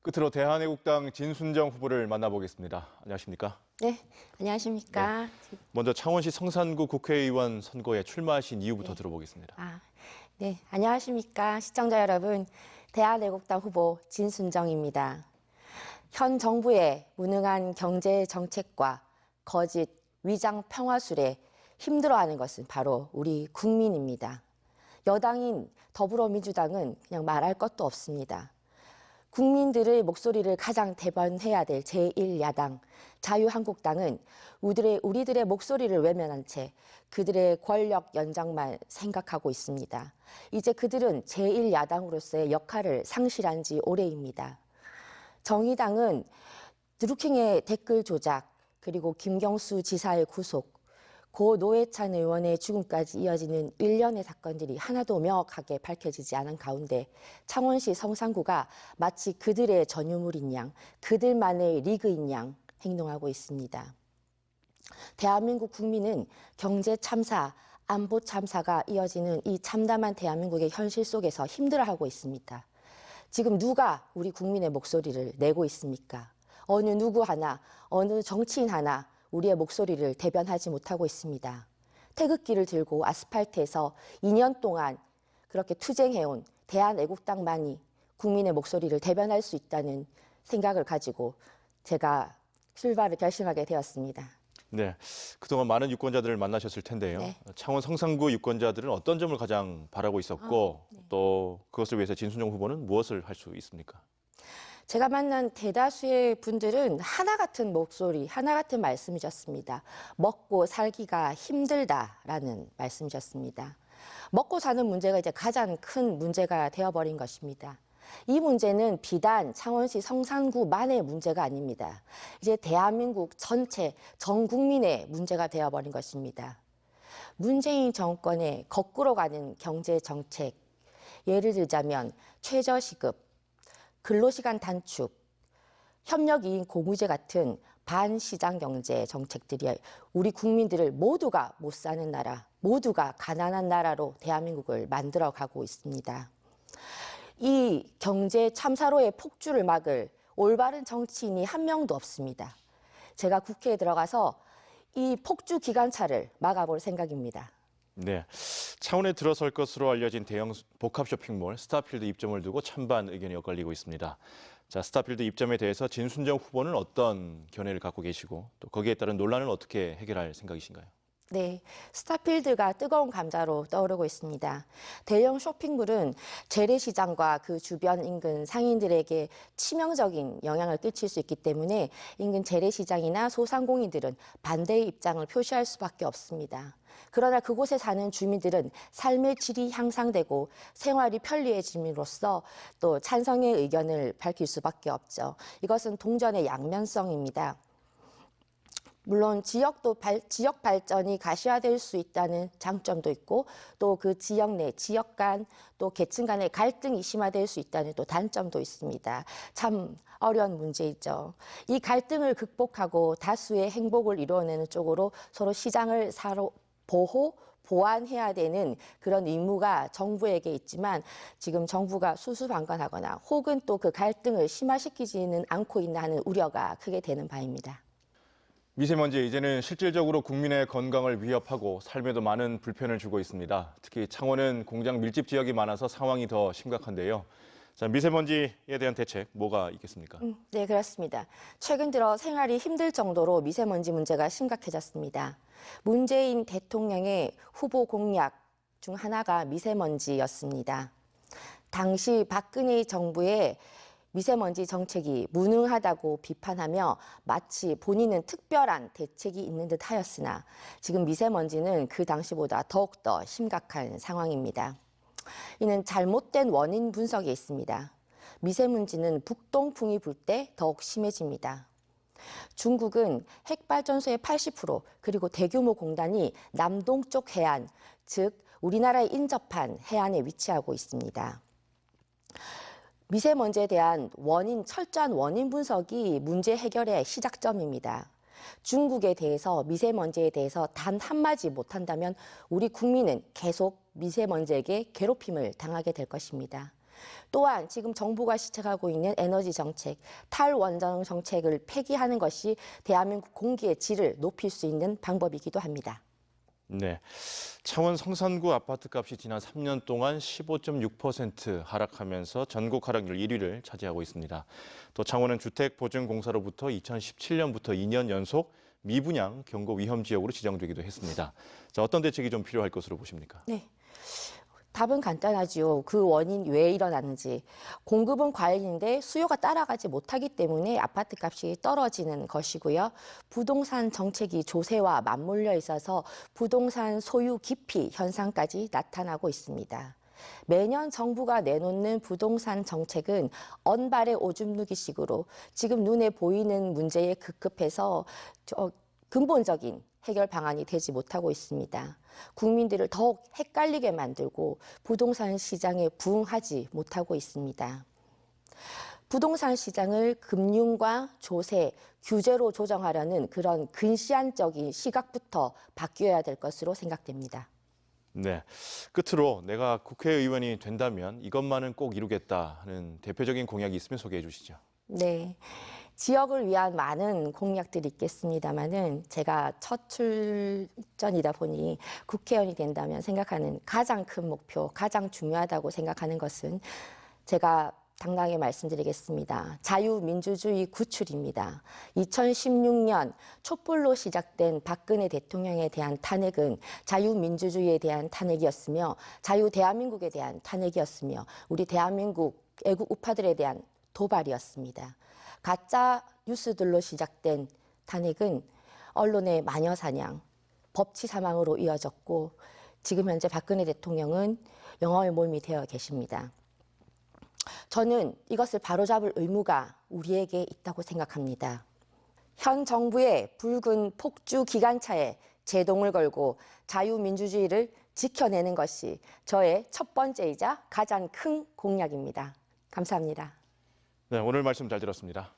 끝으로 대한애국당 진순정 후보를 만나보겠습니다. 안녕하십니까? 네, 안녕하십니까? 먼저 창원시 성산구 국회의원 선거에 출마하신 이유부터 네. 들어보겠습니다. 네, 안녕하십니까? 시청자 여러분, 대한애국당 후보 진순정입니다. 현 정부의 무능한 경제 정책과 거짓 위장 평화술에 힘들어하는 것은 바로 우리 국민입니다. 여당인 더불어민주당은 그냥 말할 것도 없습니다. 국민들의 목소리를 가장 대변해야 될 제1야당 자유한국당은 우리들의 목소리를 외면한 채 그들의 권력 연장만 생각하고 있습니다. 이제 그들은 제1야당으로서의 역할을 상실한 지 오래입니다. 정의당은 드루킹의 댓글 조작, 그리고 김경수 지사의 구속, 고 노회찬 의원의 죽음까지 이어지는 일련의 사건들이 하나도 명확하게 밝혀지지 않은 가운데 창원시 성산구가 마치 그들의 전유물인 양, 그들만의 리그인 양 행동하고 있습니다. 대한민국 국민은 경제 참사, 안보 참사가 이어지는 이 참담한 대한민국의 현실 속에서 힘들어하고 있습니다. 지금 누가 우리 국민의 목소리를 내고 있습니까? 어느 누구 하나, 어느 정치인 하나 우리의 목소리를 대변하지 못하고 있습니다. 태극기를 들고 아스팔트에서 2년 동안 그렇게 투쟁해온 대한애국당만이 국민의 목소리를 대변할 수 있다는 생각을 가지고 제가 출마를 결심하게 되었습니다. 네, 그동안 많은 유권자들을 만나셨을 텐데요. 네. 창원 성산구 유권자들은 어떤 점을 가장 바라고 있었고 네. 또 그것을 위해서 진순정 후보는 무엇을 할 수 있습니까? 제가 만난 대다수의 분들은 하나 같은 목소리, 하나 같은 말씀이셨습니다. 먹고 살기가 힘들다라는 말씀이셨습니다. 먹고 사는 문제가 이제 가장 큰 문제가 되어버린 것입니다. 이 문제는 비단 창원시 성산구만의 문제가 아닙니다. 이제 대한민국 전체, 전 국민의 문제가 되어버린 것입니다. 문재인 정권의 거꾸로 가는 경제 정책, 예를 들자면 최저시급, 근로시간 단축, 협력이익 공유제 같은 반시장 경제 정책들이 우리 국민들을 모두가 못 사는 나라, 모두가 가난한 나라로 대한민국을 만들어가고 있습니다. 이 경제 참사로의 폭주를 막을 올바른 정치인이 한 명도 없습니다. 제가 국회에 들어가서 이 폭주 기관차를 막아볼 생각입니다. 네, 창원에 들어설 것으로 알려진 대형 복합 쇼핑몰 스타필드 입점을 두고 찬반 의견이 엇갈리고 있습니다. 자, 스타필드 입점에 대해서 진순정 후보는 어떤 견해를 갖고 계시고 또 거기에 따른 논란은 어떻게 해결할 생각이신가요? 네, 스타필드가 뜨거운 감자로 떠오르고 있습니다. 대형 쇼핑몰은 재래시장과 그 주변 인근 상인들에게 치명적인 영향을 끼칠 수 있기 때문에 인근 재래시장이나 소상공인들은 반대의 입장을 표시할 수밖에 없습니다. 그러나 그곳에 사는 주민들은 삶의 질이 향상되고 생활이 편리해짐으로써 또 찬성의 의견을 밝힐 수밖에 없죠. 이것은 동전의 양면성입니다. 물론 지역 발전이 가시화될 수 있다는 장점도 있고 또 그 지역 내 지역 간 또 계층 간의 갈등이 심화될 수 있다는 또 단점도 있습니다. 참 어려운 문제이죠. 이 갈등을 극복하고 다수의 행복을 이루어내는 쪽으로 서로 시장을 보완해야 되는 그런 의무가 정부에게 있지만 지금 정부가 수수방관하거나 혹은 또 그 갈등을 심화시키지는 않고 있나 하는 우려가 크게 되는 바입니다. 미세먼지 이제는 실질적으로 국민의 건강을 위협하고 삶에도 많은 불편을 주고 있습니다. 특히 창원은 공장 밀집 지역이 많아서 상황이 더 심각한데요. 자, 미세먼지에 대한 대책 뭐가 있겠습니까? 네, 그렇습니다. 최근 들어 생활이 힘들 정도로 미세먼지 문제가 심각해졌습니다. 문재인 대통령의 후보 공약 중 하나가 미세먼지였습니다. 당시 박근혜 정부의 미세먼지 정책이 무능하다고 비판하며 마치 본인은 특별한 대책이 있는 듯 하였으나 지금 미세먼지는 그 당시보다 더욱더 심각한 상황입니다. 이는 잘못된 원인 분석에 있습니다. 미세먼지는 북동풍이 불 때 더욱 심해집니다. 중국은 핵발전소의 80% 그리고 대규모 공단이 남동쪽 해안, 즉 우리나라에 인접한 해안에 위치하고 있습니다. 미세먼지에 대한 철저한 원인 분석이 문제 해결의 시작점입니다. 중국에 대해서 미세먼지에 대해서 단 한마디 못한다면 우리 국민은 계속 미세먼지에게 괴롭힘을 당하게 될 것입니다. 또한 지금 정부가 시책하고 있는 에너지 정책, 탈원전 정책을 폐기하는 것이 대한민국 공기의 질을 높일 수 있는 방법이기도 합니다. 네. 창원 성산구 아파트값이 지난 3년 동안 15.6% 하락하면서 전국 하락률 1위를 차지하고 있습니다. 또 창원은 주택보증공사로부터 2017년부터 2년 연속 미분양 경고 위험 지역으로 지정되기도 했습니다. 자, 어떤 대책이 좀 필요할 것으로 보십니까? 네. 답은 간단하지요. 그 원인 왜 일어나는지. 공급은 과잉인데 수요가 따라가지 못하기 때문에 아파트 값이 떨어지는 것이고요. 부동산 정책이 조세와 맞물려 있어서 부동산 소유 기피 현상까지 나타나고 있습니다. 매년 정부가 내놓는 부동산 정책은 언발의 오줌 누기식으로 지금 눈에 보이는 문제에 급급해서 근본적인 해결 방안이 되지 못하고 있습니다. 국민들을 더욱 헷갈리게 만들고 부동산 시장에 부응하지 못하고 있습니다. 부동산 시장을 금융과 조세, 규제로 조정하려는 그런 근시안적인 시각부터 바뀌어야 될 것으로 생각됩니다. 네. 끝으로 내가 국회의원이 된다면 이것만은 꼭 이루겠다 하는 대표적인 공약이 있으면 소개해 주시죠. 네. 지역을 위한 많은 공약들이 있겠습니다만은 제가 첫 출전이다 보니 국회의원이 된다면 생각하는 가장 큰 목표, 가장 중요하다고 생각하는 것은 제가 당당히 말씀드리겠습니다. 자유민주주의 구출입니다. 2016년 촛불로 시작된 박근혜 대통령에 대한 탄핵은 자유민주주의에 대한 탄핵이었으며 자유대한민국에 대한 탄핵이었으며 우리 대한민국 애국 우파들에 대한 도발이었습니다. 가짜 뉴스들로 시작된 탄핵은 언론의 마녀 사냥, 법치 사망으로 이어졌고 지금 현재 박근혜 대통령은 영화의 몸이 되어 계십니다. 저는 이것을 바로잡을 의무가 우리에게 있다고 생각합니다. 현 정부의 붉은 폭주 기관차에 제동을 걸고 자유민주주의를 지켜내는 것이 저의 첫 번째이자 가장 큰 공약입니다. 감사합니다. 네, 오늘 말씀 잘 들었습니다.